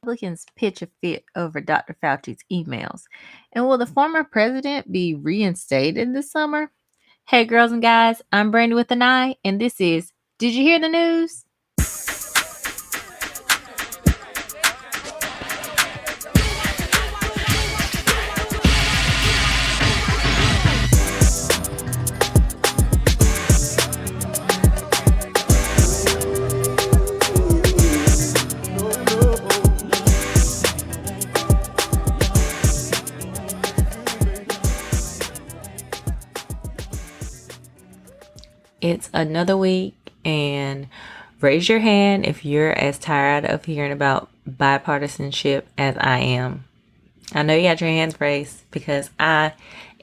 Republicans pitch a fit over Dr. Fauci's emails. And will the former president be reinstated this summer? Hey, girls and guys, I'm Brandy with an I, and this is Did You Hear the News? It's another week, and raise your hand if you're as tired of hearing about bipartisanship as I am. I know you got your hands raised because I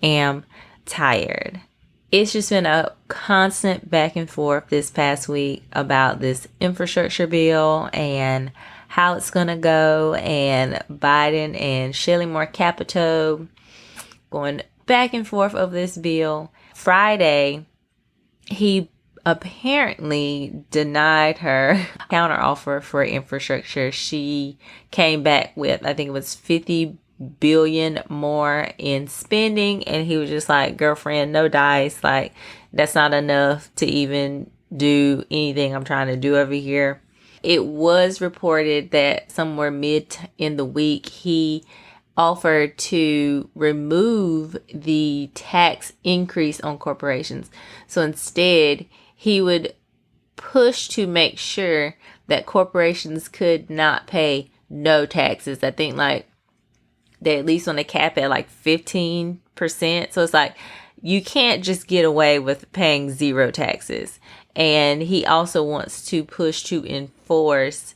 am tired. It's just been a constant back and forth this past week about this infrastructure bill and how it's going to go, and Biden and Shelley Moore Capito going back and forth over this bill. Friday, he apparently denied her counteroffer for infrastructure. She came back with, I think it was 50 billion more in spending, and he was just like, girlfriend, no dice, like that's not enough to even do anything I'm trying to do over here. It was reported that somewhere mid in the week he offered to remove the tax increase on corporations. So instead, he would push to make sure that corporations could not pay no taxes. I think like they at least want to cap at like 15%. So it's like you can't just get away with paying zero taxes. And he also wants to push to enforce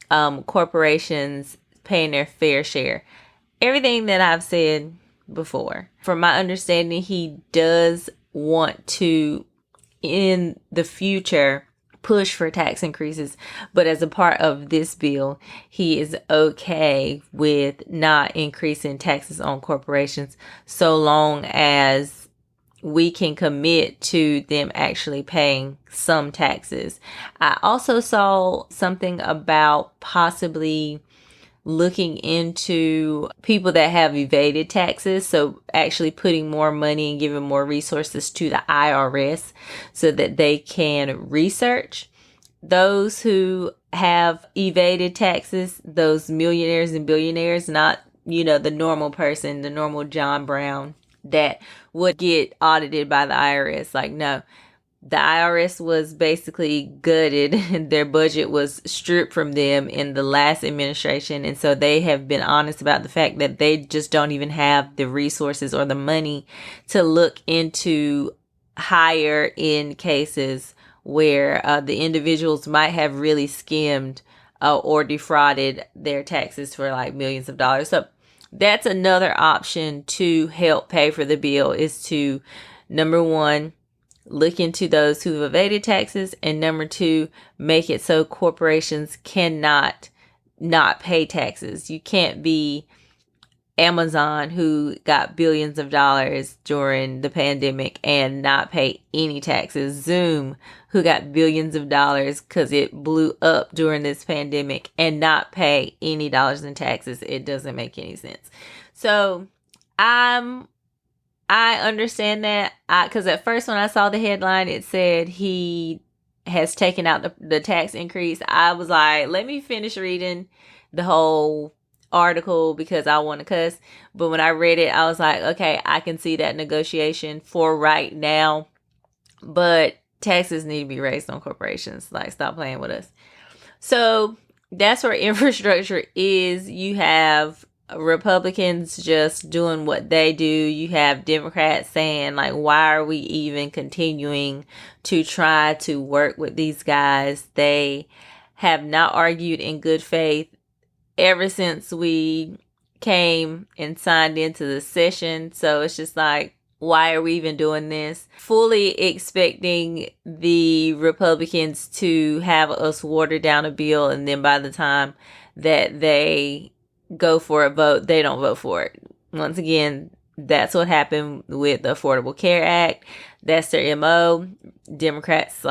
corporations paying their fair share. Everything that I've said before. From my understanding, he does want to, in the future, push for tax increases. But as a part of this bill, he is okay with not increasing taxes on corporations so long as we can commit to them actually paying some taxes. I also saw something about possibly looking into people that have evaded taxes. So actually putting more money and giving more resources to the IRS so that they can research those who have evaded taxes, those millionaires and billionaires, not, the normal person, the normal John Brown that would get audited by the IRS. Like, no. The IRS was basically gutted and their budget was stripped from them in the last administration. And so they have been honest about the fact that they just don't even have the resources or the money to look into higher end cases where the individuals might have really skimmed or defrauded their taxes for like millions of dollars. So that's another option to help pay for the bill, is to, number one, look into those who have evaded taxes, and number two, make it so corporations cannot not pay taxes. You can't be Amazon, who got billions of dollars during the pandemic, and not pay any taxes. Zoom, who got billions of dollars because it blew up during this pandemic, and not pay any dollars in taxes. It doesn't make any sense. So I understand that, because at first when I saw the headline, it said he has taken out the tax increase. I was like, let me finish reading the whole article because I want to cuss. But when I read it, I was like, okay, I can see that negotiation for right now. But taxes need to be raised on corporations. Like, stop playing with us. So that's where infrastructure is. You have Republicans just doing what they do. You have Democrats saying, like, why are we even continuing to try to work with these guys? They have not argued in good faith ever since we came and signed into the session. So it's just like, why are we even doing this? Fully expecting the Republicans to have us water down a bill, and then by the time that they go for a vote, they don't vote for it. Once again, that's what happened with the Affordable Care Act. That's their MO. Democrats,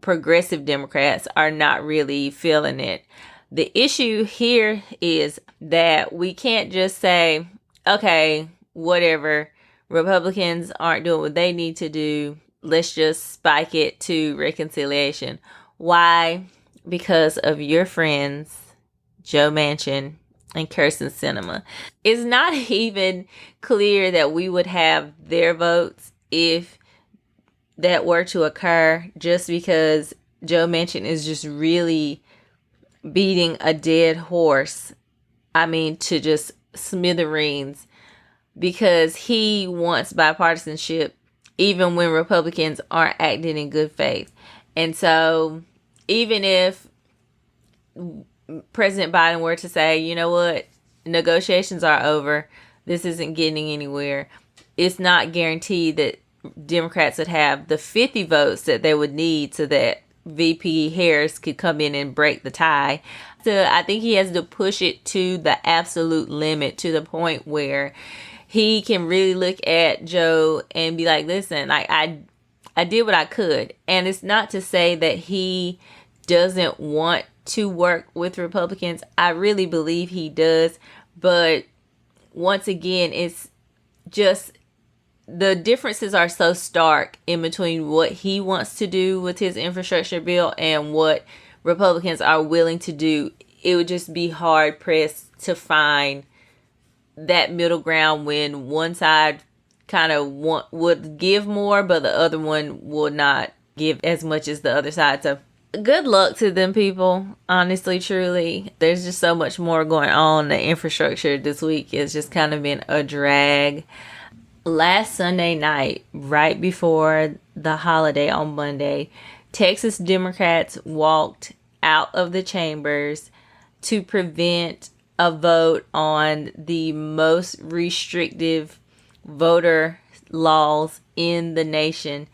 progressive Democrats, are not really feeling it. The issue here is that we can't just say, okay, whatever, Republicans aren't doing what they need to do. Let's just spike it to reconciliation. Why? Because of your friends, Joe Manchin and Kyrsten Sinema. It's not even clear that we would have their votes if that were to occur, just because Joe Manchin is just really beating a dead horse. I mean, to just smithereens, because he wants bipartisanship even when Republicans aren't acting in good faith. And so even if President Biden were to say, you know what, negotiations are over, this isn't getting anywhere, it's not guaranteed that Democrats would have the 50 votes that they would need so that VP Harris could come in and break the tie. So I think he has to push it to the absolute limit, to the point where he can really look at Joe and be like, listen, I did what I could. And it's not to say that he doesn't want to work with Republicans. I really believe he does. But once again, it's just the differences are so stark in between what he wants to do with his infrastructure bill and what Republicans are willing to do. It would just be hard pressed to find that middle ground when one side kind of would give more, but the other one will not give as much as the other side. So good luck to them people. Honestly, truly, there's just so much more going on. The infrastructure this week has just kind of been a drag. Last Sunday night, right before the holiday on Monday, Texas Democrats walked out of the chambers to prevent a vote on the most restrictive voter laws in the nation.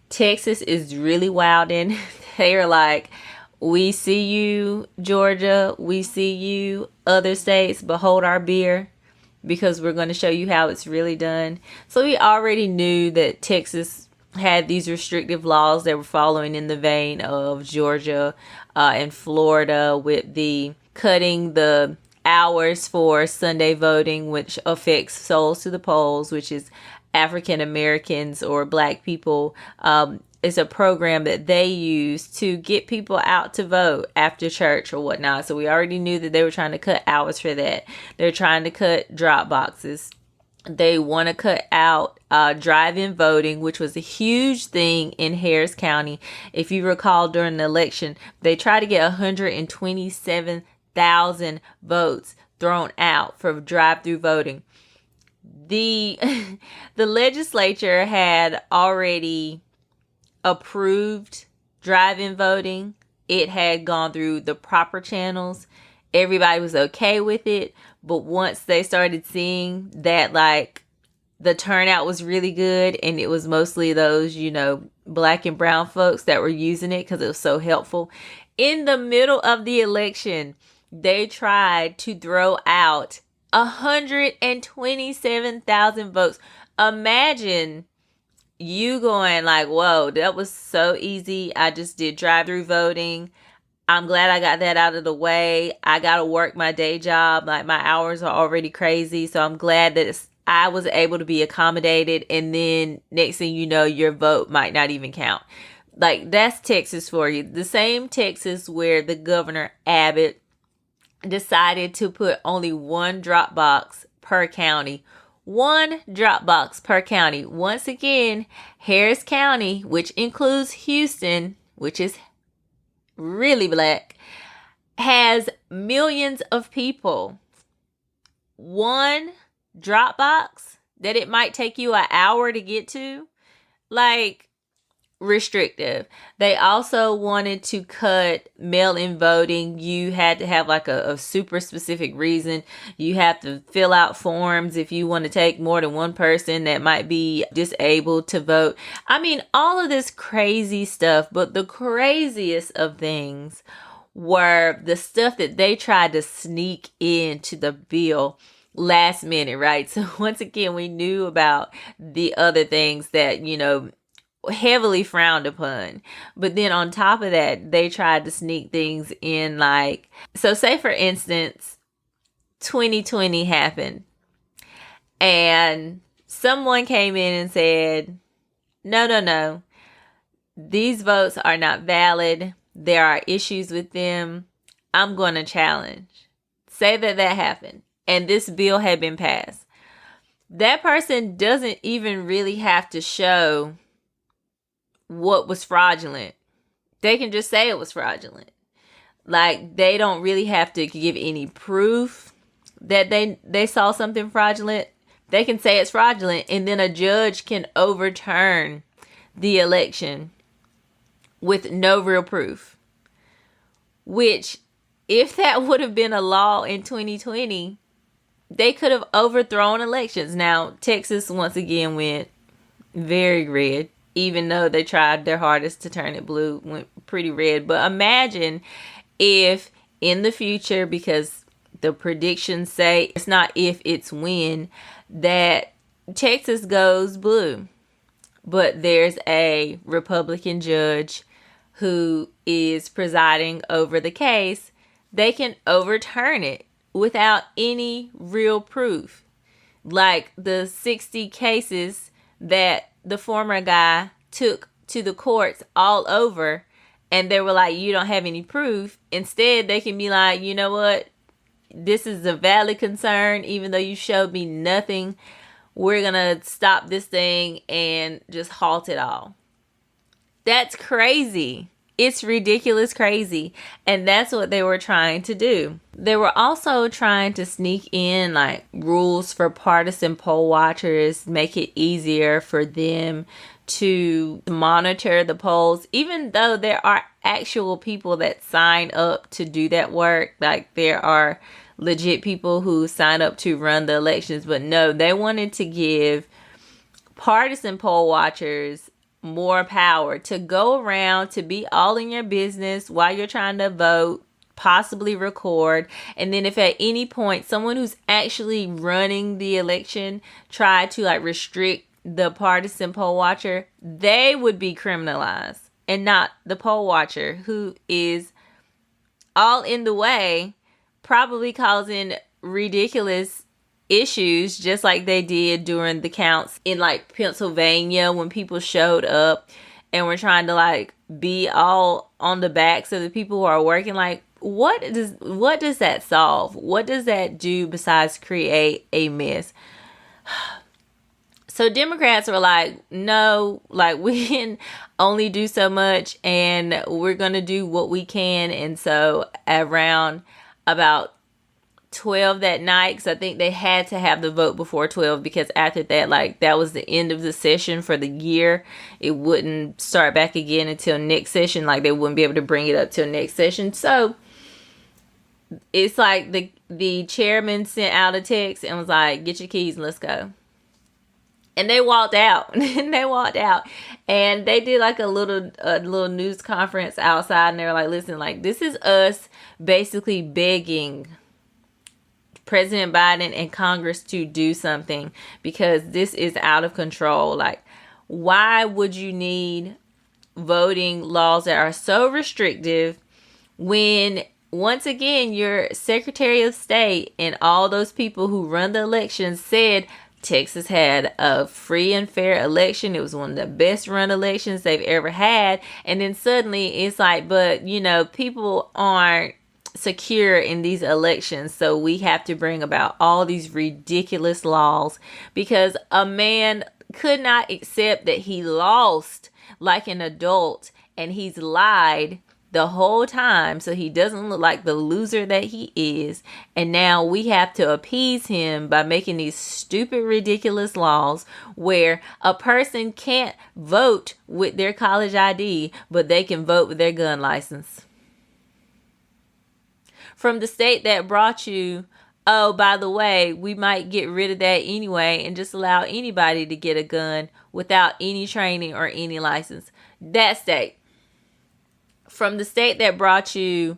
Texas is really wilding. They are like, we see you, Georgia. We see you, other states, but hold our beer, because we're going to show you how it's really done. So we already knew that Texas had these restrictive laws that were following in the vein of Georgia and Florida, with the cutting the hours for Sunday voting, which affects Souls to the Polls, which is African Americans or Black people. It's a program that they use to get people out to vote after church or whatnot. So we already knew that they were trying to cut hours for that. They're trying to cut drop boxes. They want to cut out drive-in voting, which was a huge thing in Harris County. If you recall, during the election, they tried to get 127,000 votes thrown out for drive-through voting. The legislature had already approved drive-in voting. It had gone through the proper channels. Everybody was okay with it. But once they started seeing that, like, the turnout was really good, and it was mostly those, Black and brown folks that were using it because it was so helpful. In the middle of the election, they tried to throw out 127,000 votes. Imagine you going like, whoa, that was so easy. I just did drive-through voting. I'm glad I got that out of the way. I got to work my day job. Like, my hours are already crazy. So I'm glad that I was able to be accommodated. And then next thing you know, your vote might not even count. Like, that's Texas for you. The same Texas where the governor, Abbott, decided to put only one drop box per county. One drop box per county. Once again, Harris County, which includes Houston, which is really Black, has millions of people. One drop box that it might take you an hour to get to. Like, restrictive. They also wanted to cut mail-in voting. You had to have like a super specific reason. You have to fill out forms if you want to take more than one person that might be disabled to vote. I mean, all of this crazy stuff, but the craziest of things were the stuff that they tried to sneak into the bill last minute, right? So once again, we knew about the other things that, heavily frowned upon. But then on top of that, they tried to sneak things in, like, so say for instance, 2020 happened and someone came in and said, no, no, no, these votes are not valid. There are issues with them. I'm going to challenge. Say that happened and this bill had been passed. That person doesn't even really have to show what was fraudulent. They can just say it was fraudulent. Like, they don't really have to give any proof that they saw something fraudulent. They can say it's fraudulent, and then a judge can overturn the election with no real proof. Which, if that would have been a law in 2020, they could have overthrown elections. Now, Texas once again went very red, even though they tried their hardest to turn it blue, went pretty red. But imagine if in the future, because the predictions say it's not if, it's when, that Texas goes blue. But there's a Republican judge who is presiding over the case. They can overturn it without any real proof. Like the 60 cases that the former guy took to the courts all over, and they were like, you don't have any proof. Instead, they can be like, you know what? This is a valid concern, even though you showed me nothing. We're going to stop this thing and just halt it all. That's crazy. It's ridiculous crazy. And that's what they were trying to do. They were also trying to sneak in like rules for partisan poll watchers, make it easier for them to monitor the polls, even though there are actual people that sign up to do that work. Like, there are legit people who sign up to run the elections. But no, they wanted to give partisan poll watchers more power to go around, to be all in your business while you're trying to vote, possibly record. And then if at any point someone who's actually running the election tried to like restrict the partisan poll watcher, they would be criminalized, and not the poll watcher who is all in the way, probably causing ridiculous issues, just like they did during the counts in like Pennsylvania, when people showed up and were trying to like be all on the backs of the people who are working. Like, what does that solve? What does that do besides create a mess? So Democrats were like, no, like, we can only do so much, and we're going to do what we can. And so around about 12 that night, because I think they had to have the vote before 12, because after that, like, that was the end of the session for the year. It wouldn't start back again until next session. Like, they wouldn't be able to bring it up till next session. So it's like the chairman sent out a text and was like, get your keys and let's go. And they walked out. And they did like a little news conference outside, and they were like, listen, like, this is us basically begging President Biden and Congress to do something, because this is out of control. Like, why would you need voting laws that are so restrictive when, once again, your Secretary of State and all those people who run the elections said Texas had a free and fair election. It was one of the best run elections they've ever had. And then suddenly it's like, but, you know, people aren't secure in these elections, so we have to bring about all these ridiculous laws because a man could not accept that he lost like an adult, and he's lied the whole time so he doesn't look like the loser that he is. And now we have to appease him by making these stupid, ridiculous laws where a person can't vote with their college ID, but they can vote with their gun license. From the state that brought you, oh, by the way, we might get rid of that anyway and just allow anybody to get a gun without any training or any license. That state. From the state that brought you,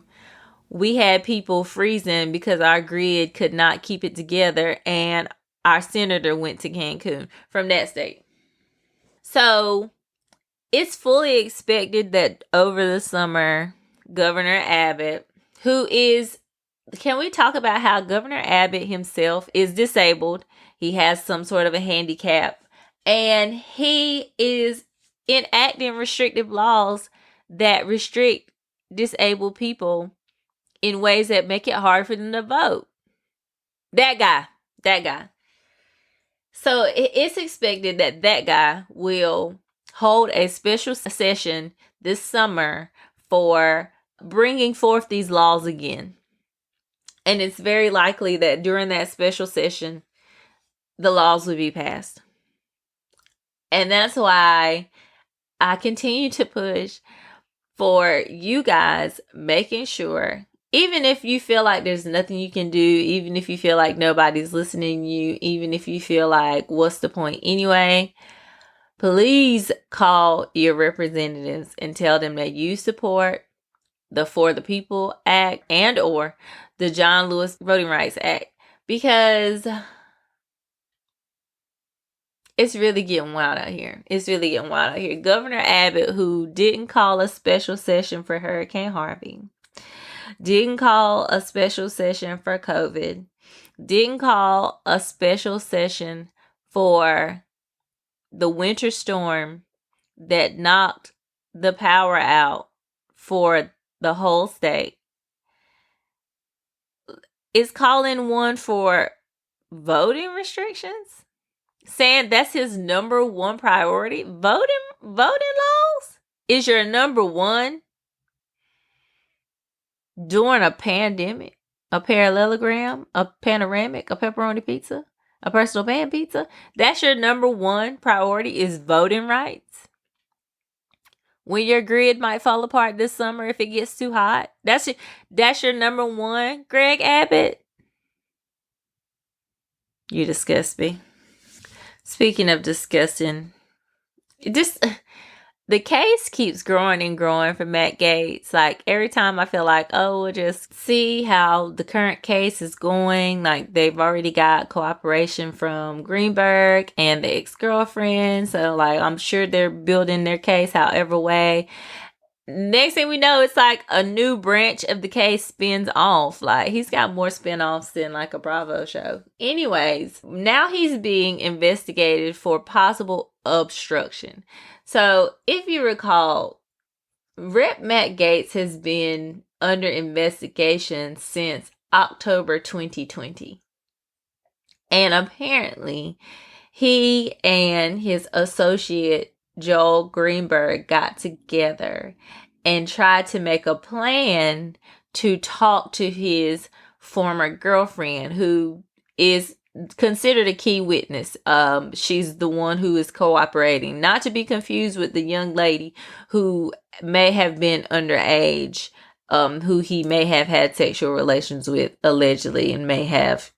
we had people freezing because our grid could not keep it together and our senator went to Cancun. From that state. So It's fully expected that over the summer, Governor Abbott, who is, can we talk about how Governor Abbott himself is disabled? He has some sort of a handicap, and he is enacting restrictive laws that restrict disabled people in ways that make it hard for them to vote. That guy. So it's expected that guy will hold a special session this summer for bringing forth these laws again. And it's very likely that during that special session, the laws will be passed. And that's why I continue to push for you guys making sure, even if you feel like there's nothing you can do, even if you feel like nobody's listening to you, even if you feel like, what's the point anyway? Please call your representatives and tell them that you support the For the People Act and or the John Lewis Voting Rights Act, because it's really getting wild out here. Governor Abbott, who didn't call a special session for Hurricane Harvey, didn't call a special session for COVID, didn't call a special session for the winter storm that knocked the power out for the whole state, is calling one for voting restrictions, saying that's his number one priority. Voting laws is your number one during a pandemic, a parallelogram, a panoramic, a pepperoni pizza, a personal pan pizza. That's your number one priority, is voting rights. When your grid might fall apart this summer if it gets too hot, that's your number one, Greg Abbott. You disgust me. Speaking of disgusting, the case keeps growing and growing for Matt Gaetz. Like, every time I feel like, oh, we'll just see how the current case is going. Like, they've already got cooperation from Greenberg and the ex-girlfriend. So, like, I'm sure they're building their case however way. Next thing we know, it's like a new branch of the case spins off. Like, he's got more spinoffs than like a Bravo show. Anyways, now he's being investigated for possible obstruction. So if you recall, Rep. Matt Gaetz has been under investigation since October 2020. And apparently he and his associate Joel Greenberg got together and tried to make a plan to talk to his former girlfriend, who is considered a key witness. She's the one who is cooperating, not to be confused with the young lady who may have been underage, who he may have had sexual relations with allegedly, and may have,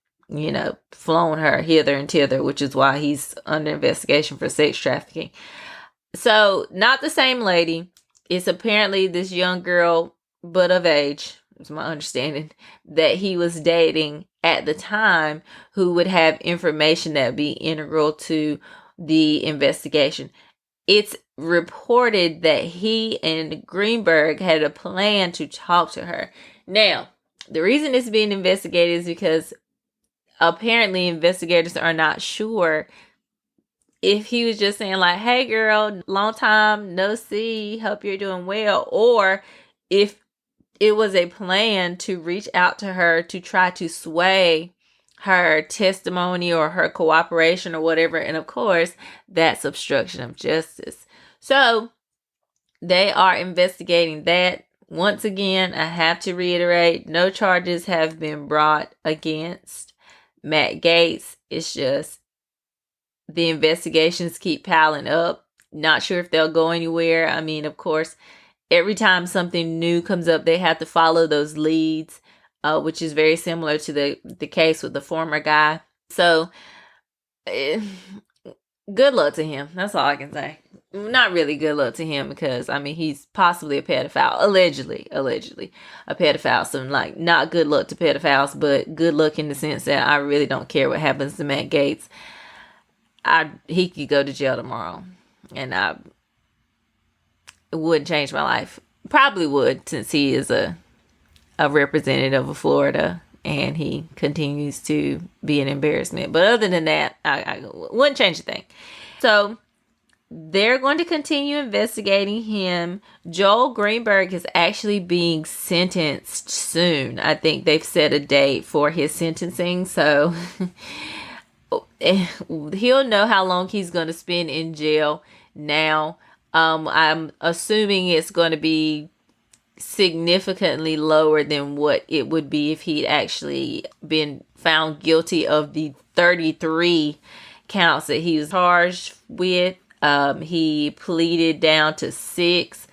flown her hither and thither, which is why he's under investigation for sex trafficking. So, not the same lady. It's apparently this young girl, but of age, is my understanding, that he was dating at the time, who would have information that would be integral to the investigation. It's reported that he and Greenberg had a plan to talk to her. Now, the reason it's being investigated is because apparently investigators are not sure if he was just saying like, hey girl, long time no see, hope you're doing well, or if it was a plan to reach out to her to try to sway her testimony or her cooperation or whatever. And of course, that's obstruction of justice. So they are investigating that. Once again, I have to reiterate, no charges have been brought against Matt Gaetz. It's just the investigations keep piling up. Not sure if they'll go anywhere. I mean, of course, every time something new comes up, they have to follow those leads, which is very similar to the case with the former guy. So, good luck to him. That's all I can say. Not really good luck to him, because, I mean, he's possibly a pedophile. Allegedly a pedophile. So, like, not good luck to pedophiles, but good luck in the sense that I really don't care what happens to Matt Gaetz. He could go to jail tomorrow. And it wouldn't change my life. Probably would, since he is a representative of Florida and he continues to be an embarrassment. But other than that, I wouldn't change a thing. So they're going to continue investigating him. Joel Greenberg is actually being sentenced soon. I think they've set a date for his sentencing. So he'll know how long he's going to spend in jail now. I'm assuming it's going to be significantly lower than what it would be if he'd actually been found guilty of the 33 counts that he was charged with. He pleaded down to 6,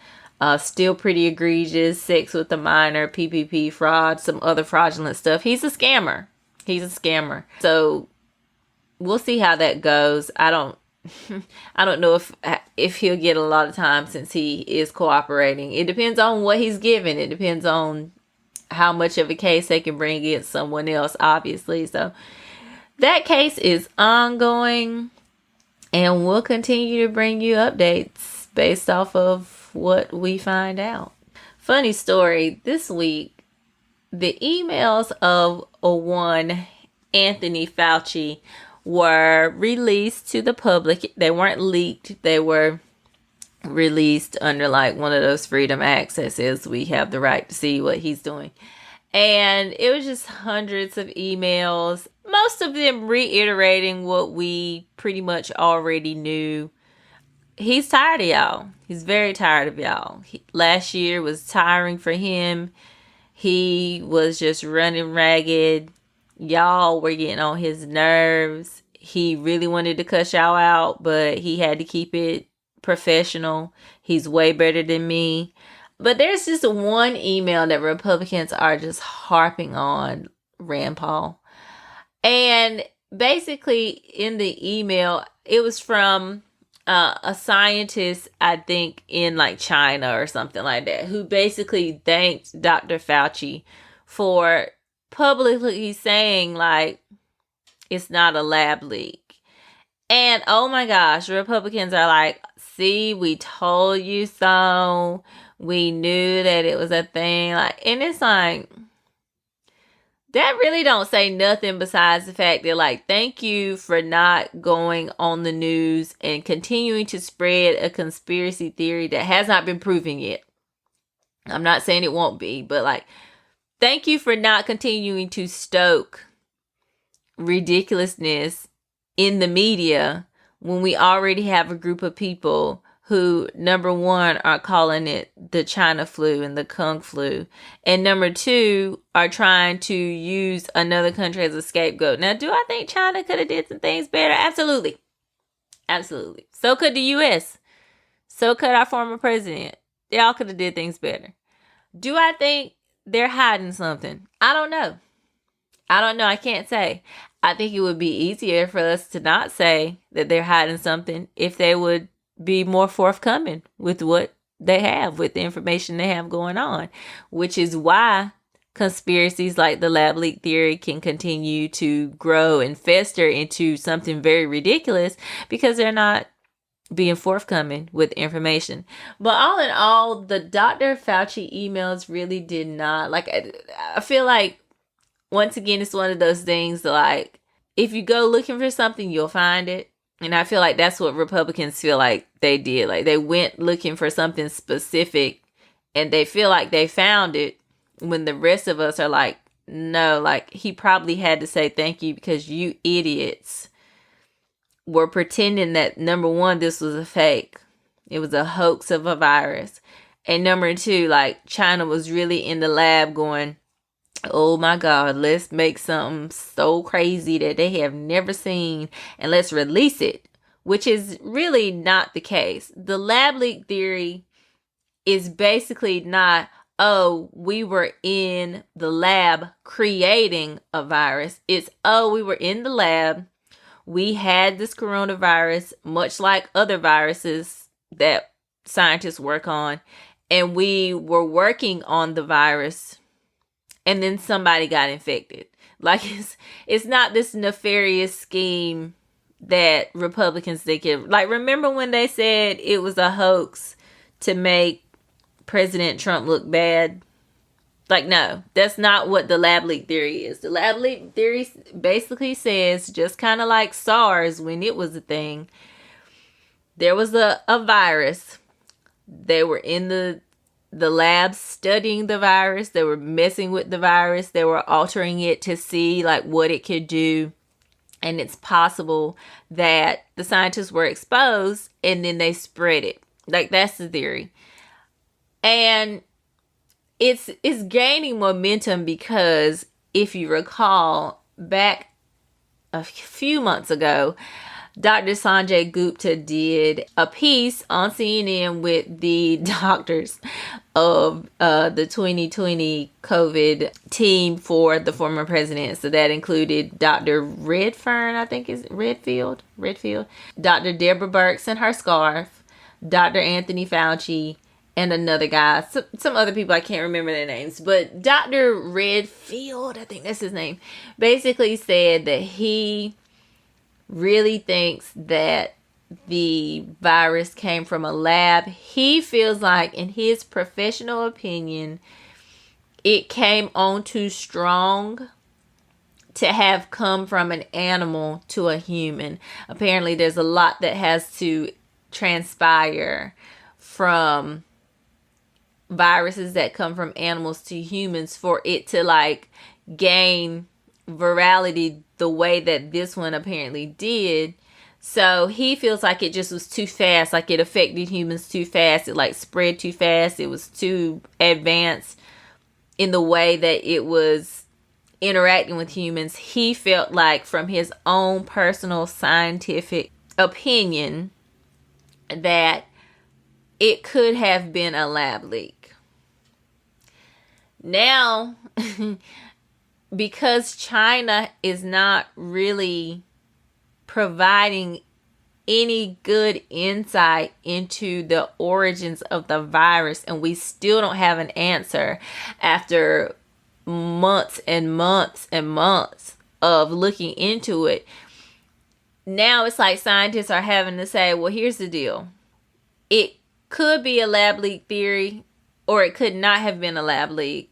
still pretty egregious, sex with a minor, PPP fraud, some other fraudulent stuff. He's a scammer. So we'll see how that goes. I don't know if he'll get a lot of time since he is cooperating. It depends on what he's given. It depends on how much of a case they can bring against someone else, obviously. So that case is ongoing, and we'll continue to bring you updates based off of what we find out. Funny story, this week, the emails of one Anthony Fauci were released to the public. They weren't leaked. They were released under like one of those freedom accesses. We have the right to see what he's doing. And it was just hundreds of emails, most of them reiterating what we pretty much already knew. He's tired of y'all. He's very tired of y'all. Last year was tiring for him. He was just running ragged. Y'all were getting on his nerves. He really wanted to cuss y'all out, but he had to keep it professional. He's way better than me. But there's just one email that Republicans are just harping on Rand Paul. And basically in the email, it was from a scientist, I think, in like China or something like that, who basically thanked Dr. Fauci for publicly saying like it's not a lab leak. And oh my gosh, Republicans are like, see, we told you so. We knew that it was a thing. Like, and it's like, that really don't say nothing besides the fact that, like, thank you for not going on the news and continuing to spread a conspiracy theory that has not been proven yet. I'm not saying it won't be, but like, thank you for not continuing to stoke ridiculousness in the media when we already have a group of people who, number one, are calling it the China flu and the Kung flu, and number two, are trying to use another country as a scapegoat. Now, do I think China could have did some things better? Absolutely. Absolutely. So could the U.S. So could our former president. They all could have did things better. Do I think they're hiding something? I don't know. I can't say. I think it would be easier for us to not say that they're hiding something if they would be more forthcoming with what they have, with the information they have going on, which is why conspiracies like the lab leak theory can continue to grow and fester into something very ridiculous, because they're not being forthcoming with information. But all in all, the Dr. Fauci emails really did not, like, I feel like, once again, it's one of those things that, like, if you go looking for something, you'll find it. And I feel like that's what Republicans feel like they did. Like, they went looking for something specific and they feel like they found it, when the rest of us are like, no, like, he probably had to say thank you because you idiots were pretending that, number one, this was a fake. It was a hoax of a virus. And number two, like, China was really in the lab going, oh my God, let's make something so crazy that they have never seen and let's release it, which is really not the case. The lab leak theory is basically not, oh, we were in the lab creating a virus. It's, oh, we were in the lab. We had this coronavirus, much like other viruses that scientists work on, and we were working on the virus, and then somebody got infected. Like, it's not this nefarious scheme that Republicans think it. Like, remember when they said it was a hoax to make President Trump look bad. Like, no, that's not what the lab leak theory is. The lab leak theory basically says, just kind of like SARS when it was a thing, there was a virus. They were in the lab studying the virus. They were messing with the virus. They were altering it to see like what it could do. And it's possible that the scientists were exposed and then they spread it. Like, that's the theory. And it's gaining momentum because if you recall, back a few months ago, Dr. Sanjay Gupta did a piece on CNN with the doctors of the 2020 COVID team for the former president. So that included Dr. Redfern, I think is Redfield, Dr. Deborah Birx and her scarf, Dr. Anthony Fauci, and another guy, some other people, I can't remember their names, but Dr. Redfield, I think that's his name, basically said that he really thinks that the virus came from a lab. He feels like, in his professional opinion, it came on too strong to have come from an animal to a human. Apparently, there's a lot that has to transpire from viruses that come from animals to humans for it to like gain virality the way that this one apparently did. So he feels like it just was too fast, like it affected humans too fast, it like spread too fast, it was too advanced in the way that it was interacting with humans. He felt like, from his own personal scientific opinion, that it could have been a lab leak. Now, because China is not really providing any good insight into the origins of the virus, and we still don't have an answer after months and months and months of looking into it. Now it's like scientists are having to say, well, here's the deal. It could be a lab leak theory, or it could not have been a lab leak.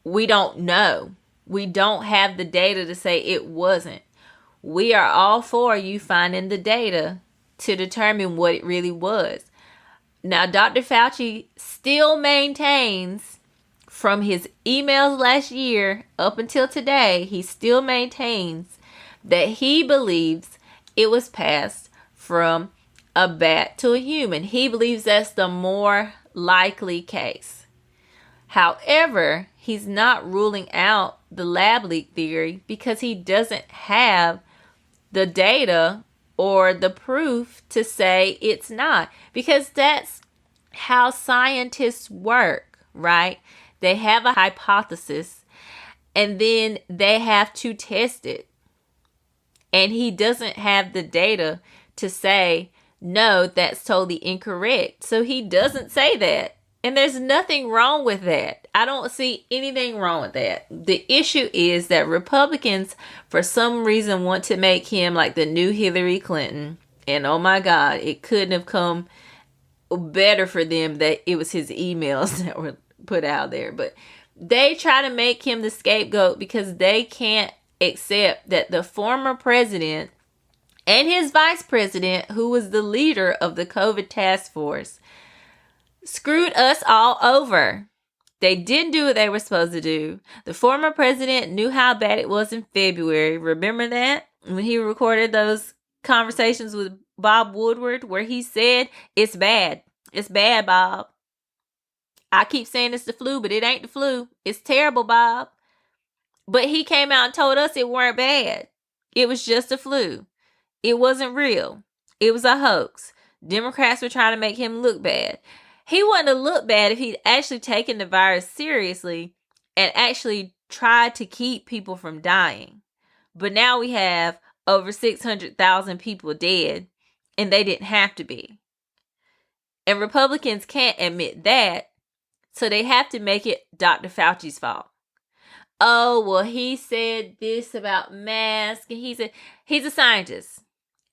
We don't know. We don't have the data to say it wasn't. We are all for you finding the data to determine what it really was. Now, Dr. Fauci still maintains, from his emails last year up until today, he still maintains that he believes it was passed from a bat to a human. He believes that's the more likely case. However, he's not ruling out the lab leak theory because he doesn't have the data or the proof to say it's not. Because that's how scientists work, right? They have a hypothesis and then they have to test it. And he doesn't have the data to say, no, that's totally incorrect. So he doesn't say that. And there's nothing wrong with that. I don't see anything wrong with that. The issue is that Republicans, for some reason, want to make him like the new Hillary Clinton. And oh my God, it couldn't have come better for them that it was his emails that were put out there. But they try to make him the scapegoat because they can't accept that the former president and his vice president, who was the leader of the COVID task force, screwed us all over. They didn't do what they were supposed to do. The former president knew how bad it was in February. Remember that? When he recorded those conversations with Bob Woodward where he said, it's bad. It's bad, Bob. I keep saying it's the flu, but it ain't the flu. It's terrible, Bob. But he came out and told us it weren't bad. It was just a flu. It wasn't real. It was a hoax. Democrats were trying to make him look bad. He wouldn't have looked bad if he'd actually taken the virus seriously and actually tried to keep people from dying. But now we have over 600,000 people dead, and they didn't have to be. And Republicans can't admit that, so they have to make it Dr. Fauci's fault. Oh, well, he said this about masks, and he's a scientist.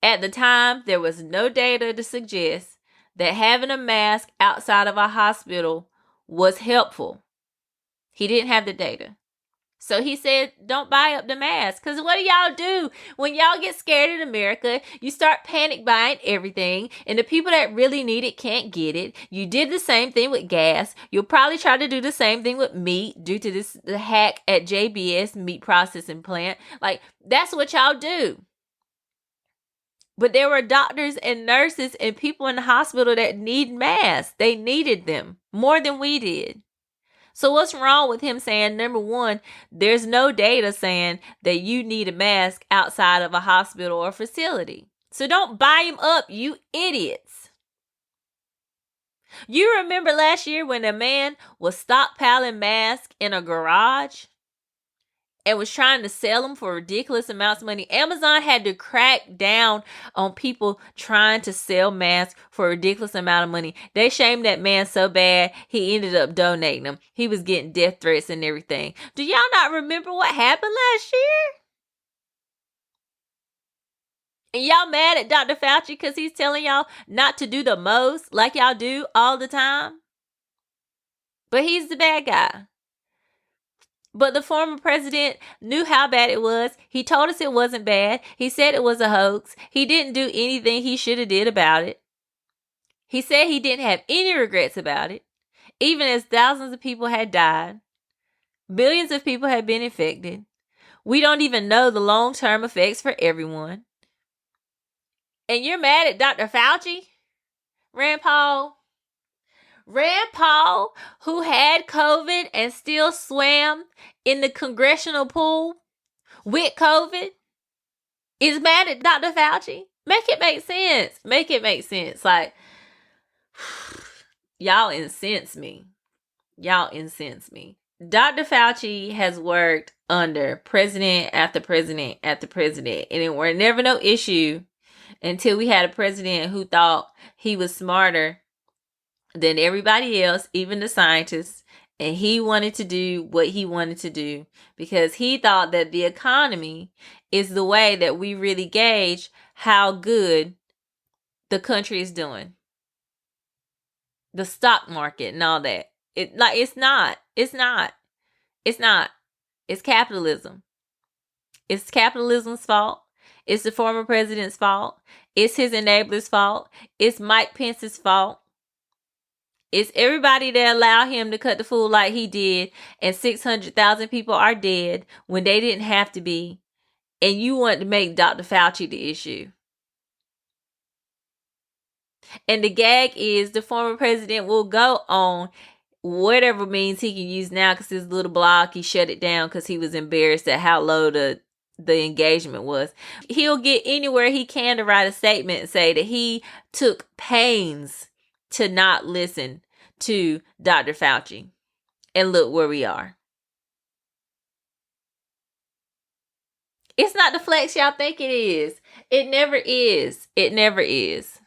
At the time, there was no data to suggest that having a mask outside of a hospital was helpful. He didn't have the data. So he said, don't buy up the mask. Because what do y'all do? When y'all get scared in America, you start panic buying everything. And the people that really need it can't get it. You did the same thing with gas. You'll probably try to do the same thing with meat due to the hack at JBS meat processing plant. Like, that's what y'all do. But there were doctors and nurses and people in the hospital that need masks. They needed them more than we did. So what's wrong with him saying, number one, there's no data saying that you need a mask outside of a hospital or facility. So don't buy him up, you idiots. You remember last year when a man was stockpiling masks in a garage and was trying to sell them for ridiculous amounts of money? Amazon had to crack down on people trying to sell masks for a ridiculous amount of money. They shamed that man so bad, he ended up donating them. He was getting death threats and everything. Do y'all not remember what happened last year? And y'all mad at Dr. Fauci because he's telling y'all not to do the most like y'all do all the time? But he's the bad guy. But the former president knew how bad it was. He told us it wasn't bad. He said it was a hoax. He didn't do anything he should have did about it. He said he didn't have any regrets about it, even as thousands of people had died. Billions of people had been infected. We don't even know the long-term effects for everyone. And you're mad at Dr. Fauci? Rand Paul? Rand Paul, who had COVID and still swam in the congressional pool with COVID, is mad at Dr. Fauci? Make it make sense. Make it make sense. Like, y'all incense me. Y'all incense me. Dr. Fauci has worked under president after president after president, and it were never no issue until we had a president who thought he was smarter than everybody else, even the scientists, and he wanted to do what he wanted to do because he thought that the economy is the way that we really gauge how good the country is doing. The stock market and all that. It's not. It's capitalism. It's capitalism's fault. It's the former president's fault. It's his enablers' fault. It's Mike Pence's fault. It's everybody that allowed him to cut the fool like he did, and 600,000 people are dead when they didn't have to be, and you want to make Dr. Fauci the issue. And the gag is the former president will go on whatever means he can use now, because his little blog, he shut it down because he was embarrassed at how low the engagement was. He'll get anywhere he can to write a statement and say that he took pains to not listen to Dr. Fauci. And look where we are. It's not the flex y'all think it is. It never is. It never is.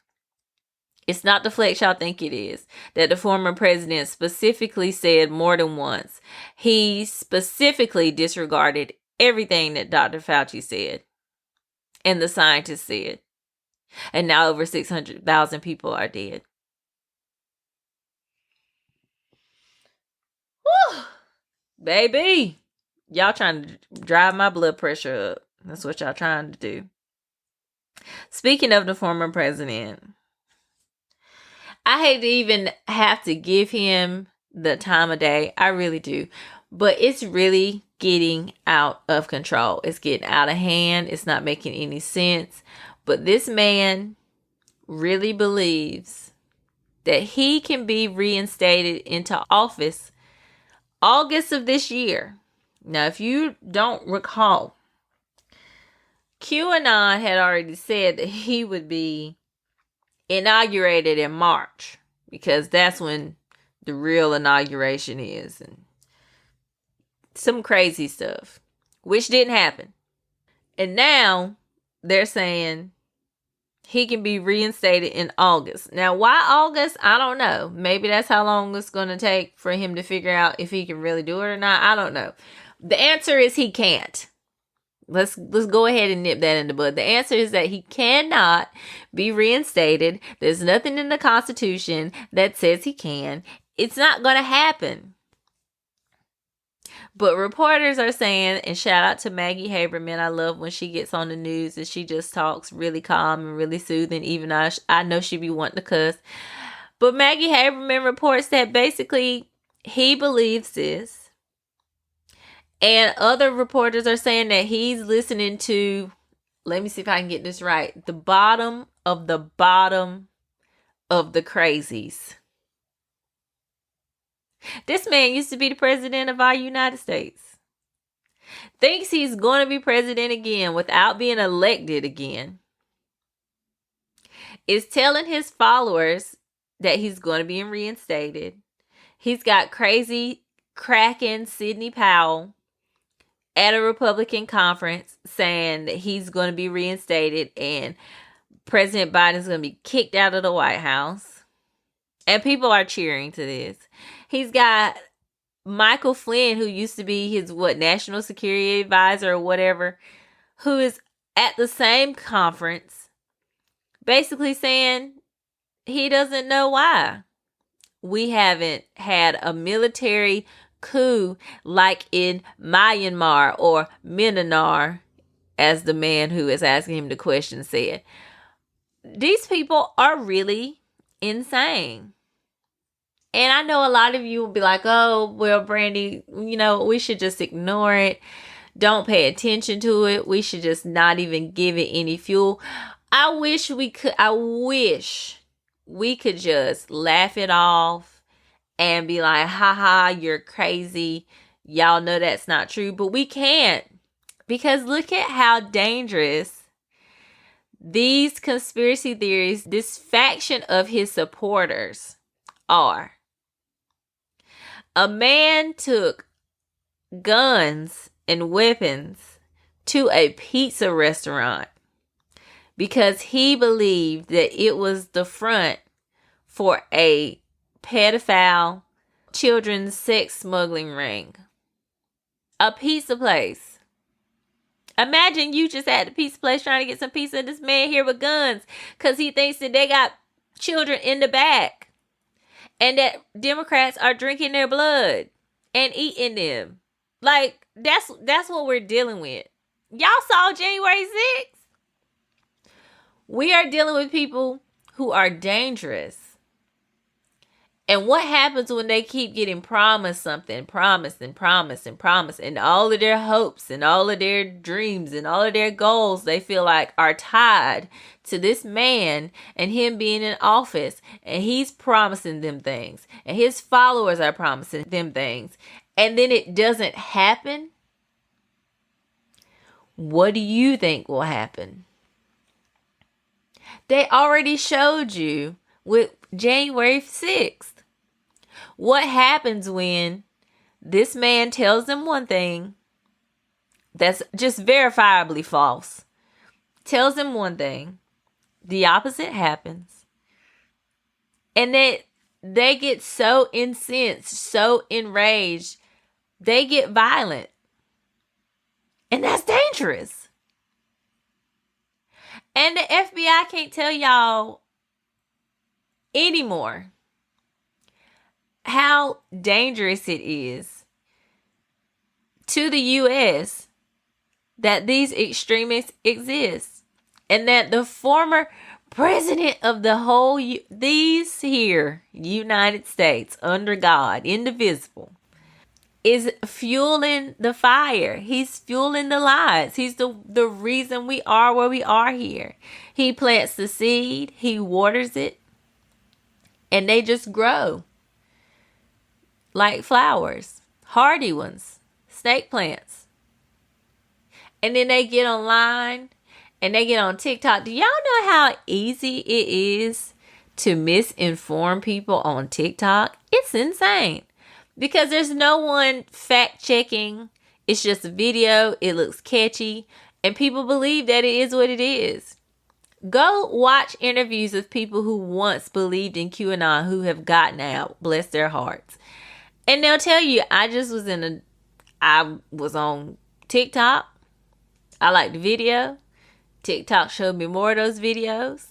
It's not the flex y'all think it is. That the former president specifically said more than once. He specifically disregarded everything that Dr. Fauci said and the scientists said. And now over 600,000 people are dead. Whew. Baby, y'all trying to drive my blood pressure up. That's what y'all trying to do. Speaking of the former president, I hate to even have to give him the time of day. I really do. But it's really getting out of control. It's getting out of hand. It's not making any sense. But this man really believes that he can be reinstated into office August of this year. Now, if you don't recall, QAnon had already said that he would be inaugurated in March, because that's when the real inauguration is, and some crazy stuff, which didn't happen. And now they're saying he can be reinstated in August. Now, why August? I don't know. Maybe that's how long it's going to take for him to figure out if he can really do it or not. I don't know. The answer is he can't. Let's go ahead and nip that in the bud. The answer is that he cannot be reinstated. There's nothing in the Constitution that says he can. It's not going to happen. But reporters are saying, and shout out to Maggie Haberman. I love when she gets on the news and she just talks really calm and really soothing, even though I know she be wanting to cuss. But Maggie Haberman reports that basically he believes this. And other reporters are saying that he's listening to, let me see if I can get this right, the bottom of the crazies. This man used to be the president of our United States. Thinks he's going to be president again without being elected again. Is telling his followers that he's going to be reinstated. He's got crazy, cracking Sidney Powell at a Republican conference saying that he's going to be reinstated and President Biden's going to be kicked out of the White House. And people are cheering to this. He's got Michael Flynn, who used to be his, national security advisor or whatever, who is at the same conference, basically saying he doesn't know why we haven't had a military coup like in Myanmar or Myanmar, as the man who is asking him the question said. These people are really insane. And I know a lot of you will be like, oh, well, Brandy, we should just ignore it. Don't pay attention to it. We should just not even give it any fuel. I wish we could just laugh it off and be like, haha, you're crazy. Y'all know that's not true. But we can't. Because look at how dangerous these conspiracy theories, this faction of his supporters are. A man took guns and weapons to a pizza restaurant because he believed that it was the front for a pedophile children's sex smuggling ring. A pizza place. Imagine you just at the pizza place trying to get some pizza and this man here with guns because he thinks that they got children in the back and that Democrats are drinking their blood and eating them. Like, that's what we're dealing with. Y'all saw January 6th? We are dealing with people who are dangerous. And what happens when they keep getting promised something, promised, and all of their hopes and all of their dreams and all of their goals they feel like are tied to this man and him being in office, and he's promising them things and his followers are promising them things, and then it doesn't happen? What do you think will happen? They already showed you with January 6th. What happens when this man tells them one thing that's just verifiably false, tells them one thing, the opposite happens, and they get so incensed, so enraged, they get violent. And that's dangerous. And the FBI can't tell y'all anymore how dangerous it is to the U.S. that these extremists exist. And that the former president of the whole, these here, United States, under God, indivisible, is fueling the fire. He's fueling the lies. He's the reason we are where we are here. He plants the seed, he waters it, and they just grow like flowers, hardy ones, snake plants. And then they get online and they get on TikTok. Do y'all know how easy it is to misinform people on TikTok? It's insane. Because there's no one fact checking. It's just a video. It looks catchy. And people believe that it is what it is. Go watch interviews of people who once believed in QAnon who have gotten out. Bless their hearts. And they'll tell you, I was on TikTok. I liked the video. TikTok showed me more of those videos.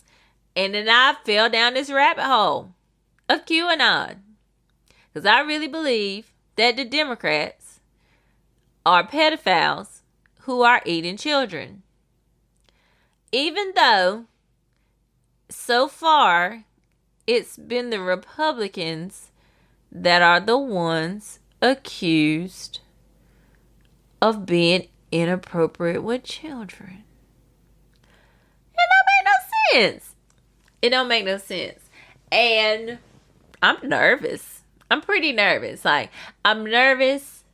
And then I fell down this rabbit hole of QAnon. Because I really believe that the Democrats are pedophiles who are eating children. Even though, so far, it's been the Republicans that are the ones accused of being inappropriate with children. It don't make no sense. It don't make no sense. And I'm nervous. I'm pretty nervous. Like, I'm nervous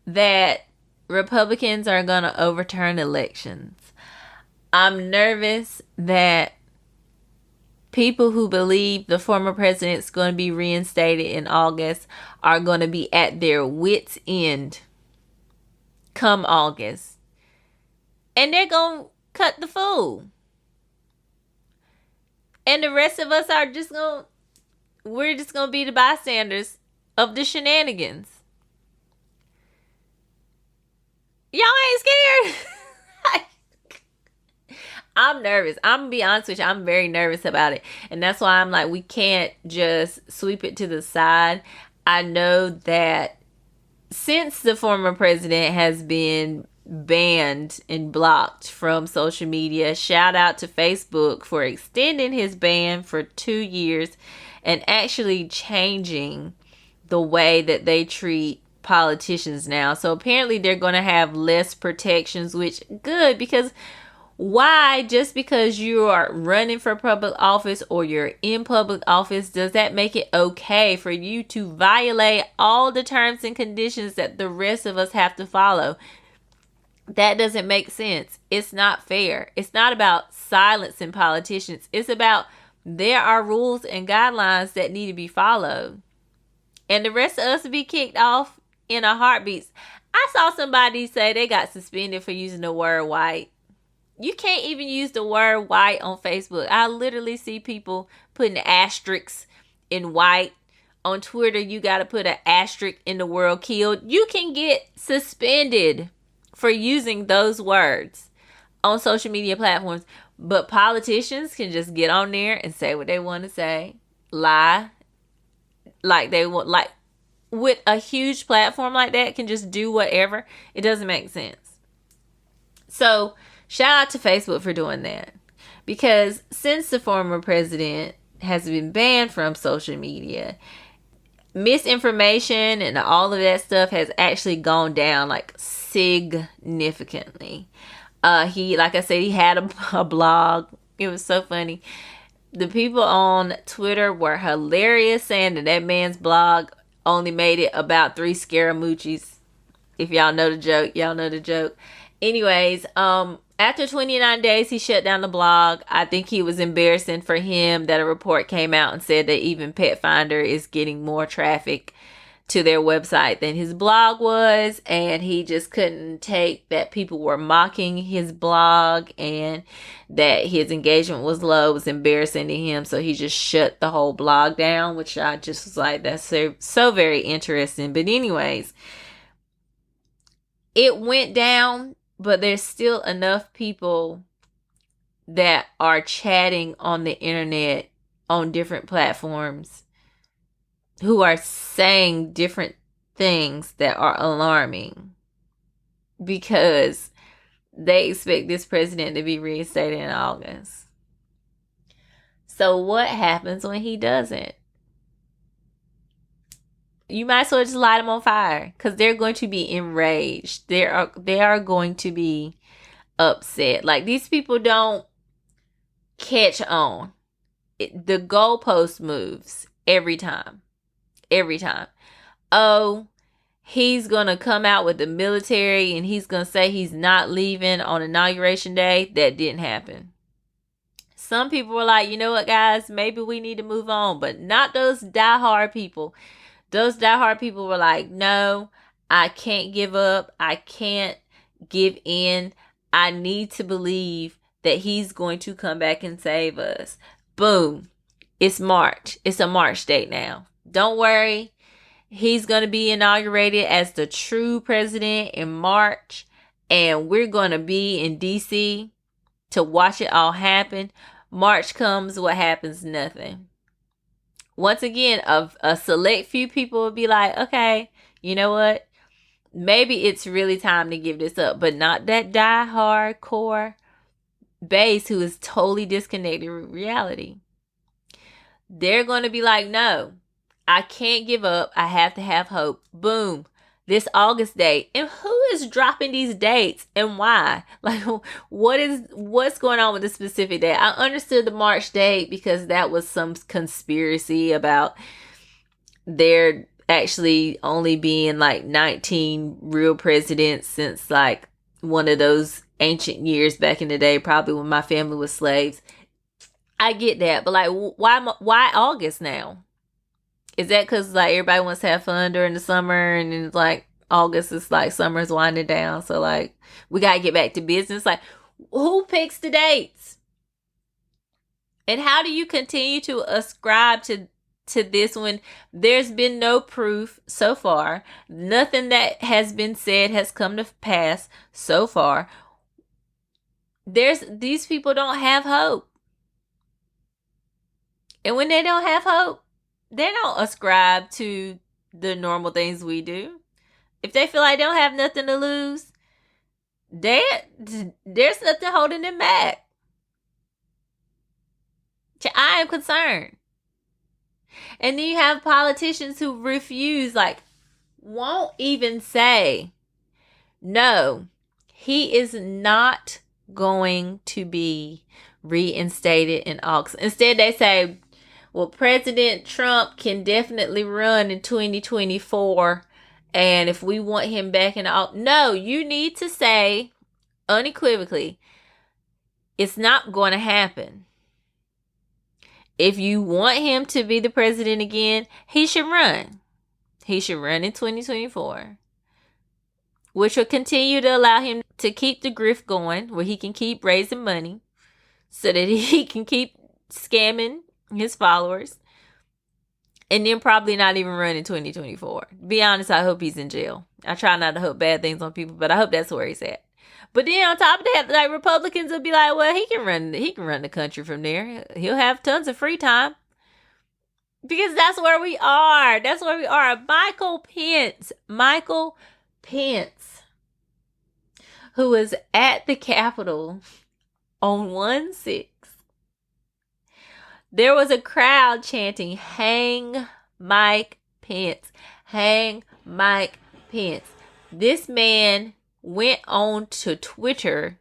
that Republicans are going to overturn elections. I'm nervous that people who believe the former president's going to be reinstated in August are going to be at their wits' end come August. And they're going to cut the fool. And the rest of us are just going to, we're just going to be the bystanders of the shenanigans. Y'all ain't scared? I'm nervous. I'm going to be honest with you. I'm very nervous about it. And that's why I'm like, we can't just sweep it to the side. I know that since the former president has been banned and blocked from social media, shout out to Facebook for extending his ban for 2 years and actually changing the way that they treat politicians now. So apparently they're going to have less protections, which good, because why, just because you are running for public office or you're in public office, does that make it okay for you to violate all the terms and conditions that the rest of us have to follow? That doesn't make sense. It's not fair. It's not about silencing politicians. It's about there are rules and guidelines that need to be followed. And the rest of us be kicked off in a heartbeat. I saw somebody say they got suspended for using the word white. You can't even use the word white on Facebook. I literally see people putting asterisks in white. On Twitter, you got to put an asterisk in the word killed. You can get suspended for using those words on social media platforms. But politicians can just get on there and say what they want to say. Lie. Like they want, like with a huge platform like that, can just do whatever. It doesn't make sense. So, shout out to Facebook for doing that. Because since the former president has been banned from social media, misinformation and all of that stuff has actually gone down like significantly. He, like I said, he had a blog. It was so funny. The people on Twitter were hilarious, saying that man's blog only made it about 3 Scaramucci's. If y'all know the joke, y'all know the joke. Anyways, after 29 days, he shut down the blog. I think he was embarrassing for him that a report came out and said that even Pet Finder is getting more traffic to their website than his blog was. And he just couldn't take that people were mocking his blog and that his engagement was low. It was embarrassing to him. So he just shut the whole blog down, which I just was like, that's so very interesting. But anyways, it went down. But there's still enough people that are chatting on the internet on different platforms who are saying different things that are alarming because they expect this president to be reinstated in August. So what happens when he doesn't? You might as well just light them on fire because they're going to be enraged. They are going to be upset. Like, these people don't catch on. The goalpost moves every time. Every time. Oh, he's going to come out with the military and he's going to say he's not leaving on Inauguration Day. That didn't happen. Some people were like, you know what, guys? Maybe we need to move on. But not those diehard people. Those diehard people were like, no, I can't give up. I can't give in. I need to believe that he's going to come back and save us. Boom. It's March. It's a March date now. Don't worry. He's going to be inaugurated as the true president in March. and we're going to be in DC to watch it all happen. March comes, what happens? Nothing. Once again, a select few people will be like, okay, you know what? Maybe it's really time to give this up, but not that die-hard core base who is totally disconnected with reality. They're going to be like, no, I can't give up. I have to have hope. Boom. This August date. And who is dropping these dates and why? Like, what's going on with the specific date? I understood the March date because that was some conspiracy about there actually only being like 19 real presidents since like one of those ancient years back in the day, probably when my family was slaves. I get that, but like, why August now? Is that because like everybody wants to have fun during the summer, and it's like August is like summer's winding down, so like we gotta get back to business? Like, who picks the dates? And how do you continue to ascribe to this when there's been no proof so far? Nothing that has been said has come to pass so far. These people don't have hope. And when they don't have hope, they don't ascribe to the normal things we do. If they feel like they don't have nothing to lose, there's nothing holding them back. I am concerned. And then you have politicians who refuse, like, won't even say, no, he is not going to be reinstated in August. Instead, they say, well, President Trump can definitely run in 2024. And if we want him back in August, no, you need to say unequivocally, it's not going to happen. If you want him to be the president again, he should run. He should run in 2024. Which will continue to allow him to keep the grift going, where he can keep raising money so that he can keep scamming his followers, and then probably not even run in 2024. Be honest, I hope he's in jail. I try not to hope bad things on people, but I hope that's where he's at. But then on top of that, like, Republicans will be like, well, he can run the country from there. He'll have tons of free time. Because that's where we are. That's where we are. Michael Pence, who was at the Capitol on 1/6. There was a crowd chanting, hang Mike Pence. Hang Mike Pence. This man went on to Twitter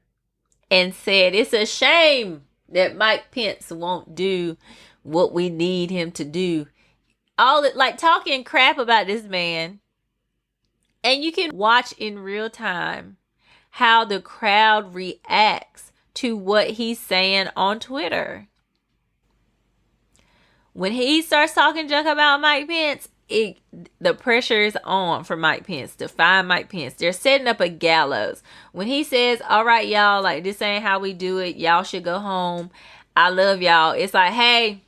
and said, it's a shame that Mike Pence won't do what we need him to do. Like talking crap about this man. And you can watch in real time how the crowd reacts to what he's saying on Twitter. When he starts talking junk about Mike Pence, the pressure is on for Mike Pence to find Mike Pence. They're setting up a gallows. When he says, all right, y'all, like, this ain't how we do it. Y'all should go home. I love y'all. It's like, hey,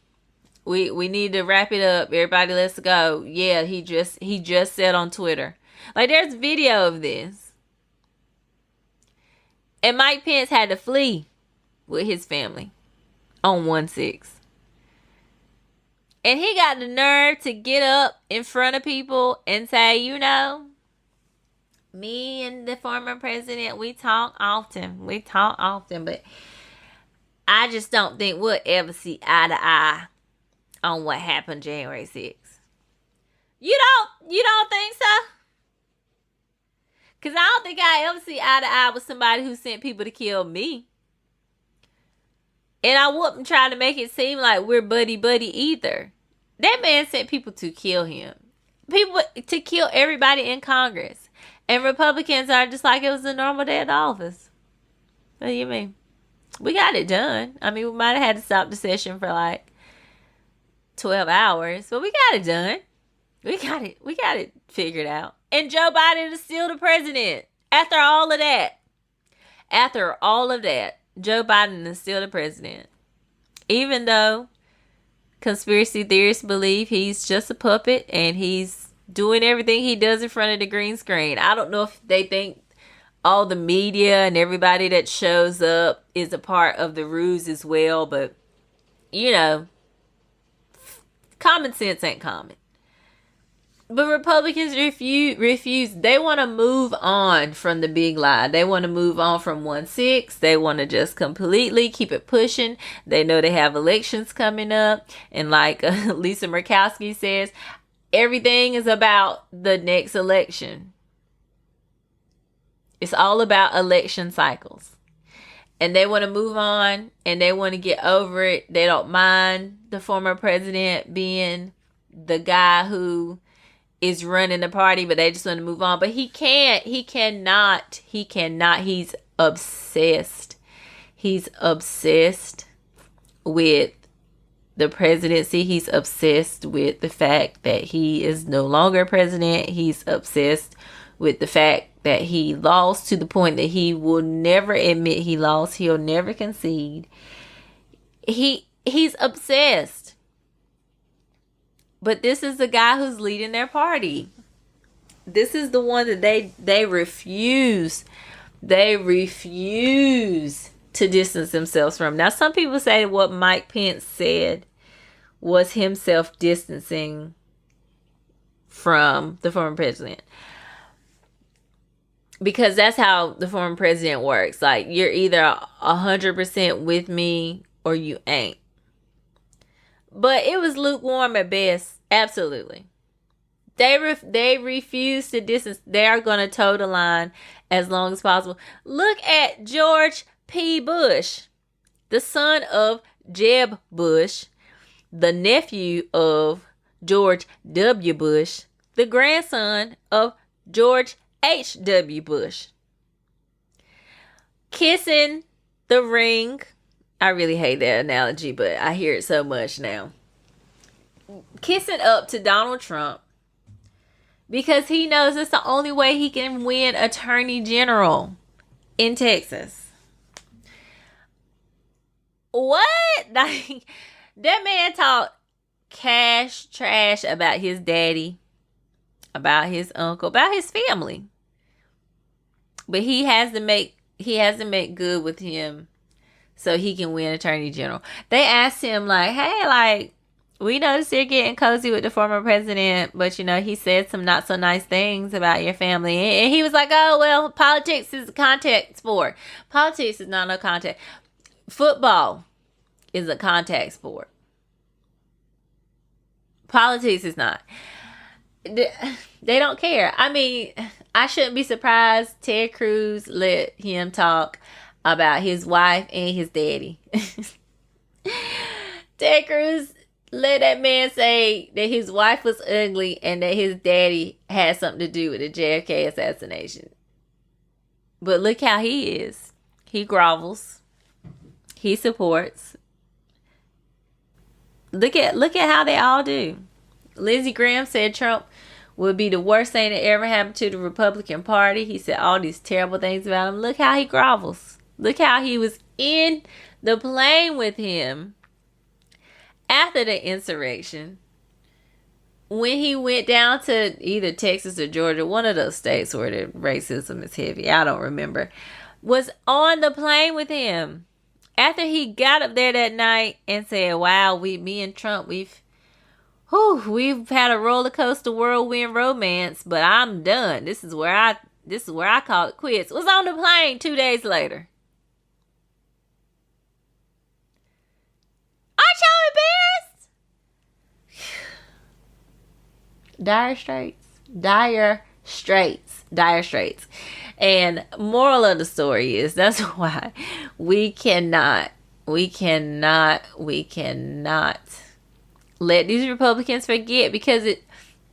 we need to wrap it up. Everybody, let's go. Yeah, he just said on Twitter. Like, there's video of this. And Mike Pence had to flee with his family on 1/6. And he got the nerve to get up in front of people and say, you know, me and the former president, we talk often, but I just don't think we'll ever see eye to eye on what happened January 6th. You don't think so? Because I don't think I ever see eye to eye with somebody who sent people to kill me. And I wouldn't try to make it seem like we're buddy-buddy either. That man sent people to kill him. People to kill everybody in Congress. And Republicans are just like it was a normal day at the office. What do you mean? We got it done. I mean, we might have had to stop the session for like 12 hours. But we got it done. We got it figured out. And Joe Biden is still the president. After all of that, Joe Biden is still the president. Even though conspiracy theorists believe he's just a puppet and he's doing everything he does in front of the green screen. I don't know if they think all the media and everybody that shows up is a part of the ruse as well. But, you know, common sense ain't common. But Republicans refuse. They want to move on from the big lie. They want to move on from 1-6. They want to just completely keep it pushing. They know they have elections coming up. And like Lisa Murkowski says, everything is about the next election. It's all about election cycles. And they want to move on and they want to get over it. They don't mind the former president being the guy who is running the party, but they just want to move on. But he cannot. He's obsessed. He's obsessed with the presidency. He's obsessed with the fact that he is no longer president. He's obsessed with the fact that he lost, to the point that he will never admit he lost. He'll never concede. He's obsessed. But this is the guy who's leading their party. This is the one that they refuse. They refuse to distance themselves from. Now, some people say what Mike Pence said was himself distancing from the former president. Because that's how the former president works. Like, you're either 100% with me or you ain't. But it was lukewarm at best. Absolutely. They refuse to distance. They are going to toe the line as long as possible. Look at George P. Bush, the son of Jeb Bush, the nephew of George W. Bush, the grandson of George H.W. Bush. Kissing the ring. I really hate that analogy, but I hear it so much now. Kissing up to Donald Trump because he knows it's the only way he can win attorney general in Texas. What? Like, that man talked trash about his daddy, about his uncle, about his family. But he has to make good with him so he can win attorney general. They asked him, like, hey, like, we noticed you're getting cozy with the former president, but, you know, he said some not so nice things about your family. And he was like, oh, well, politics is a contact sport. Politics is not no contact. Football is a contact sport. Politics is not. They don't care. I mean, I shouldn't be surprised Ted Cruz let him talk about his wife and his daddy. Ted Cruz let that man say that his wife was ugly and that his daddy had something to do with the JFK assassination. But look how he is. He grovels. He supports. Look at how they all do. Lindsey Graham said Trump would be the worst thing that ever happened to the Republican Party. He said all these terrible things about him. Look how he grovels. Look how he was in the plane with him after the insurrection. When he went down to either Texas or Georgia, one of those states where the racism is heavy, I don't remember, was on the plane with him. After he got up there that night and said, wow, me and Trump, we've had a roller coaster whirlwind romance, but I'm done. This is where I call it quits. Was on the plane 2 days later. Aren't y'all embarrassed? Dire straits. And moral of the story is that's why we cannot let these Republicans forget, because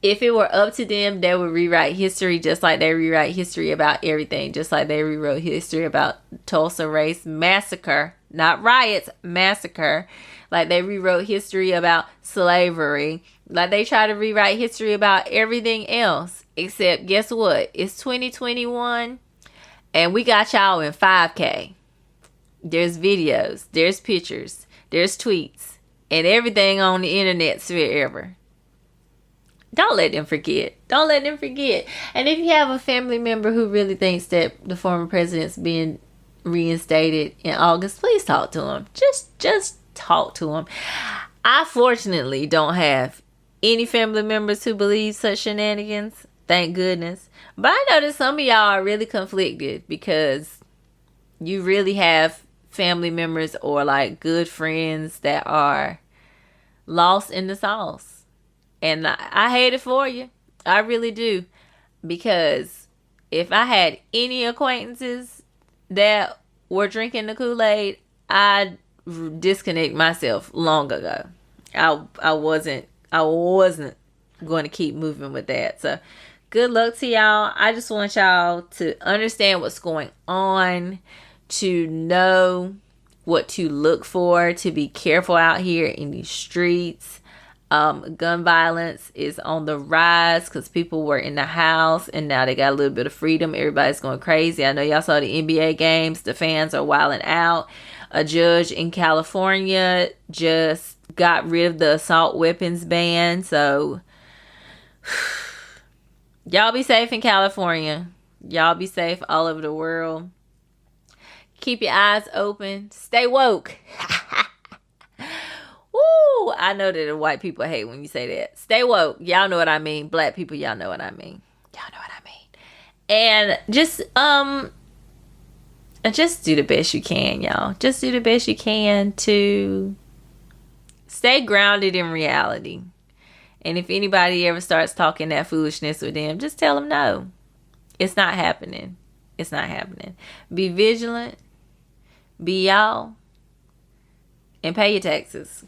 if it were up to them, they would rewrite history just like they rewrite history about everything, just like they rewrote history about Tulsa race massacre, not riots, massacre. Like they rewrote history about slavery. Like they try to rewrite history about everything else. Except guess what? It's 2021 and we got y'all in 5K. There's videos, there's pictures, there's tweets, and everything on the internet forever. Don't let them forget. Don't let them forget. And if you have a family member who really thinks that the former president's being reinstated in August, please talk to him. Just talk to him. I fortunately don't have any family members who believe such shenanigans. Thank goodness. But I know that some of y'all are really conflicted because you really have family members or like good friends that are lost in the sauce. And I hate it for you. I really do. Because if I had any acquaintances that were drinking the Kool-Aid, I'd disconnect myself long ago. I wasn't going to keep moving with that. So good luck to y'all. I just want y'all to understand what's going on, to know what to look for, to be careful out here in these streets. Gun violence is on the rise because people were in the house and now they got a little bit of freedom. Everybody's going crazy. I know y'all saw the NBA games. The fans are wilding out. A judge in California just got rid of the assault weapons ban. So y'all be safe in California. Y'all be safe all over the world. Keep your eyes open. Stay woke. Woo! I know that the white people hate when you say that. Stay woke. Y'all know what I mean. Black people, y'all know what I mean. Y'all know what I mean. And just do the best you can, y'all. Just do the best you can to stay grounded in reality. And if anybody ever starts talking that foolishness with them, just tell them no. It's not happening. It's not happening. Be vigilant. Be y'all. And pay your taxes.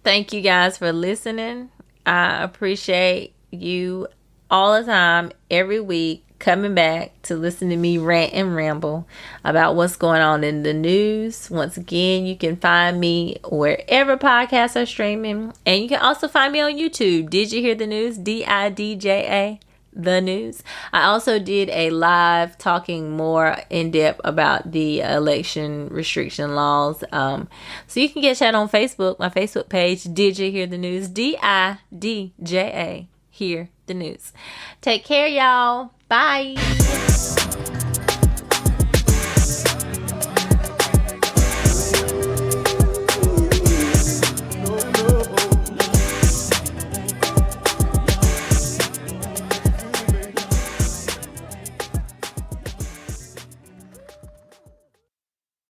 Thank you guys for listening. I appreciate you all the time, every week, coming back to listen to me rant and ramble about what's going on in the news. Once again, you can find me wherever podcasts are streaming. And you can also find me on YouTube. Did you hear the news? DIDJA. The news. I also did a live talking more in depth about the election restriction laws. So you can get that on Facebook, my Facebook page. Did you hear the news? DIDJA. Hear the news. Take care, y'all. Bye.